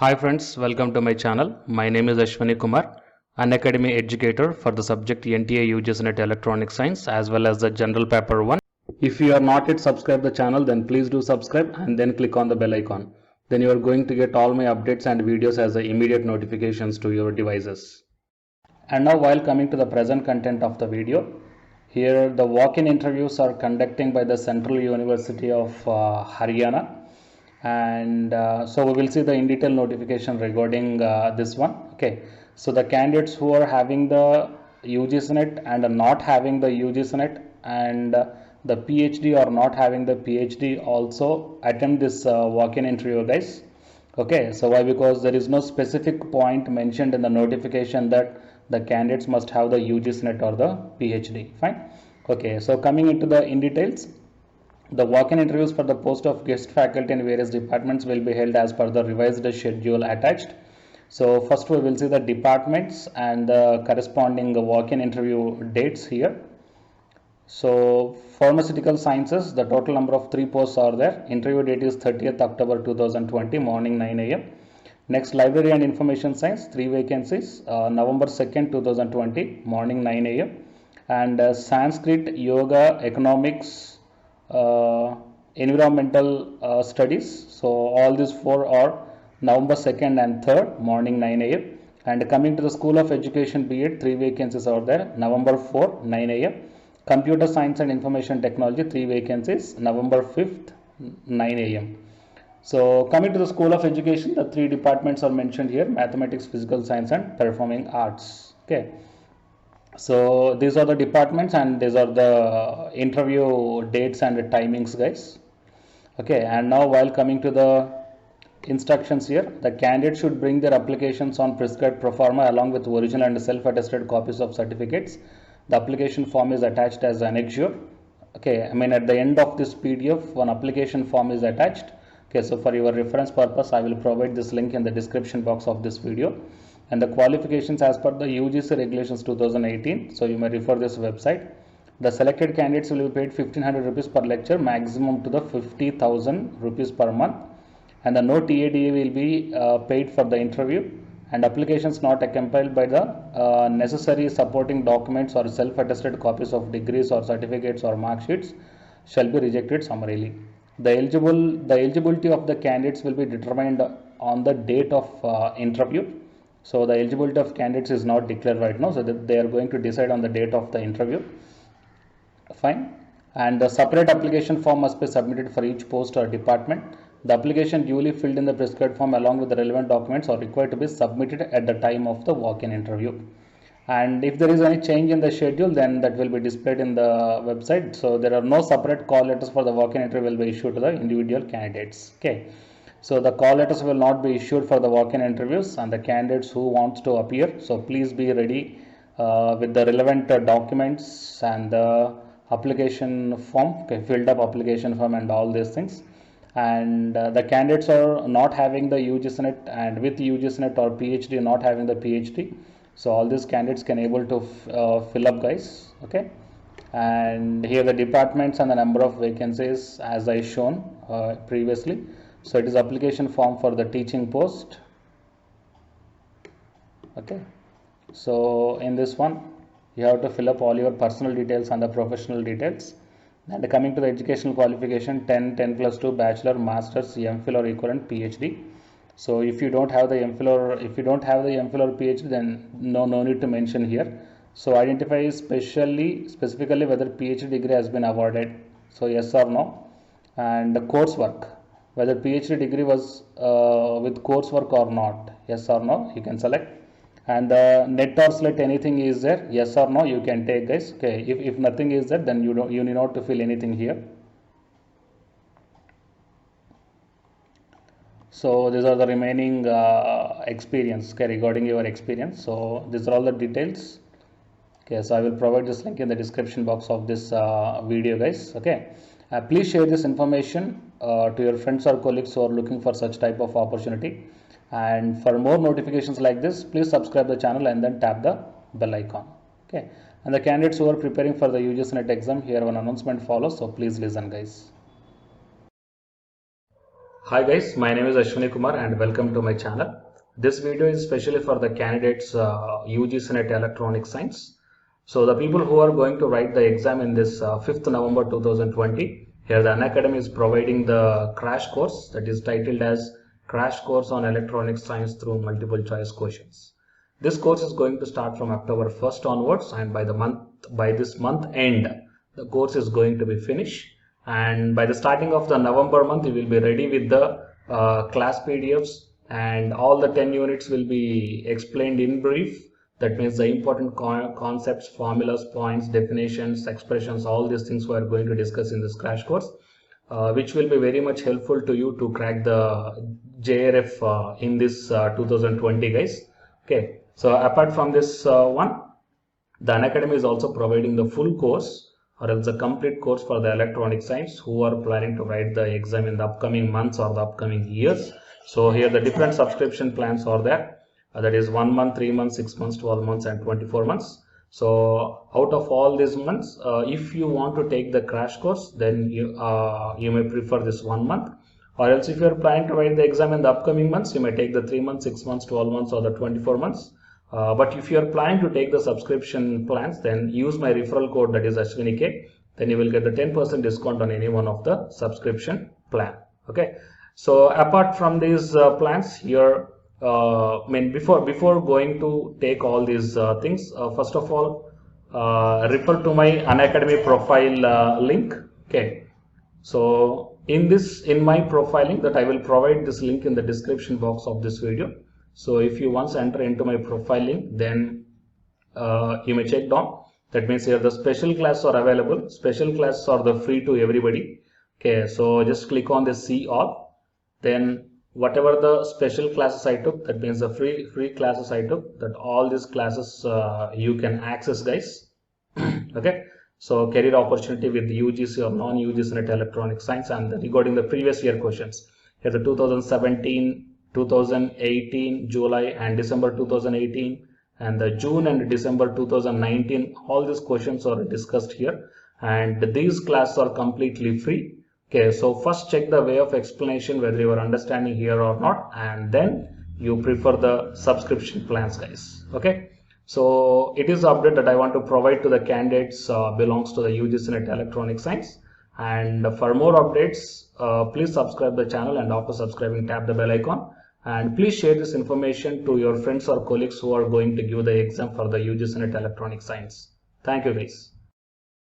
Hi friends, welcome to my channel. My name is Ashwani Kumar, an academy educator for the subject NTA UGC NET Electronic Science as well as the General Paper 1. If you are not yet subscribed the channel, then please do subscribe and then click on the bell icon. Then you are going to get all my updates and videos as the immediate notifications to your devices. And now while coming to the present content of the video, here the walk-in interviews are conducting by the Central University of Haryana, and so we will see the in detail notification regarding this one. Okay, so the candidates who are having the UGC NET and not having the UGC NET and the PhD or not having the PhD also attempt this walk-in interview, guys. Okay, so why? Because there is no specific point mentioned in the notification that the candidates must have the UGC NET or the PhD. Fine. Okay, so coming into the in details, the walk-in interviews for the post of guest faculty in various departments will be held as per the revised schedule attached. So first we will see the departments and the corresponding walk-in interview dates here. So pharmaceutical sciences, the total number of 3 posts are there. Interview date is 30th October 2020, morning 9 a.m. Next, library and information science, 3 vacancies, November 2nd, 2020, morning 9 a.m. And Sanskrit, yoga, economics, environmental studies. So all these 4 are November 2nd and 3rd, morning 9 a.m. And coming to the School of Education B.Ed, 3 vacancies are there, November 4, 9 a.m. Computer Science and Information Technology, 3 vacancies, November 5th, 9 a.m. So coming to the School of Education, the 3 departments are mentioned here: Mathematics, Physical Science and Performing Arts. Okay. So these are the departments and these are the interview dates and timings, guys. Okay, and now while coming to the instructions here, the candidate should bring their applications on prescribed pro forma along with original and self-attested copies of certificates. The application form is attached as annexure. Okay, I mean at the end of this PDF, one application form is attached. Okay, so for your reference purpose, I will provide this link in the description box of this video. And the qualifications as per the UGC regulations 2018, so you may refer this website. The selected candidates will be paid 1500 rupees per lecture, maximum to the 50,000 rupees per month, and the no TADA will be paid for the interview, and applications not accompanied by the necessary supporting documents or self-attested copies of degrees or certificates or mark sheets shall be rejected summarily. The eligibility of the candidates will be determined on the date of interview. So the eligibility of candidates is not declared right now, so that they are going to decide on the date of the interview. Fine. And the separate application form must be submitted for each post or department. The application duly filled in the prescribed form along with the relevant documents are required to be submitted at the time of the walk-in interview. And if there is any change in the schedule, then that will be displayed in the website. So there are no separate call letters for the walk-in interview will be issued to the individual candidates. Okay. So the call letters will not be issued for the walk-in interviews and the candidates who wants to appear. So please be ready with the relevant documents and the application form, okay, filled up application form and all these things. And the candidates are not having the UGC NET and with UGC NET or PhD not having the PhD. So all these candidates can able to fill up, guys. Okay. And here the departments and the number of vacancies as I shown previously. So it is application form for the teaching post. Okay, so in this one you have to fill up all your personal details and the professional details. And coming to the educational qualification, 10 plus 2 bachelor, masters, MPhil or equivalent, PhD. So if you don't have the MPhil or PhD, then no need to mention here. So identify specifically whether PhD degree has been awarded. So yes or no. And the coursework, whether PhD degree was with coursework or not, yes or no, you can select. And the net or SLET, anything is there, yes or no, you can take, guys. Okay, if nothing is there, then you need not to fill anything here. So these are the remaining experience, okay, regarding your experience. So these are all the details. Okay, so I will provide this link in the description box of this video, guys. Okay, please share this information to your friends or colleagues who are looking for such type of opportunity. And for more notifications like this, please subscribe the channel and then tap the bell icon. Okay, and the candidates who are preparing for the UGC NET exam, here one announcement follows, so please listen, guys. Hi guys, my name is Ashwini Kumar and welcome to my channel. This video is especially for the candidates UG Senate Electronic Science. So the people who are going to write the exam in this 5th November 2020, here the Unacademy is providing the crash course that is titled as Crash Course on Electronic Science through Multiple Choice Questions. This course is going to start from October 1st onwards, and by this month end, the course is going to be finished. And by the starting of the November month, you will be ready with the class PDFs, and all the 10 units will be explained in brief. That means the important concepts, formulas, points, definitions, expressions, all these things we are going to discuss in this crash course, which will be very much helpful to you to crack the JRF in this 2020, guys. Okay, so apart from this one, the Unacademy is also providing the full course or else a complete course for the electronic science who are planning to write the exam in the upcoming months or the upcoming years. So here the different subscription plans are there. That is 1 month, 3 months, 6 months, 12 months and 24 months. So out of all these months, if you want to take the crash course, then you may prefer this 1 month. Or else if you are planning to write the exam in the upcoming months, you may take the 3 months, 6 months, 12 months or the 24 months. But if you are planning to take the subscription plans, then use my referral code, that is AshwiniK. Then you will get the 10% discount on any one of the subscription plan. Okay. So apart from these plans here, before going to take all these things, first of all, refer to my Unacademy profile link. Okay. So in my profiling, that I will provide this link in the description box of this video. So if you once enter into my profile link, then you may check down. That means here the special classes are available. Special classes are the free to everybody. Okay, so just click on the see all. Then whatever the special classes I took, that means the free classes I took, that all these classes you can access, guys. Okay, so career opportunity with UGC or non-UGC Senate Electronic Science, and regarding the previous year questions, here the 2017, 2018 July and December 2018 and the June and December 2019, all these questions are discussed here, and these classes are completely free. Okay, so first check the way of explanation whether you are understanding here or not, and then you prefer the subscription plans, guys. Okay, so it is the update that I want to provide to the candidates belongs to the UG Senate Electronic Science. And for more updates, please subscribe the channel, and after subscribing, tap the bell icon. And please share this information to your friends or colleagues who are going to give the exam for the UG Senate Electronic Science. Thank you, guys.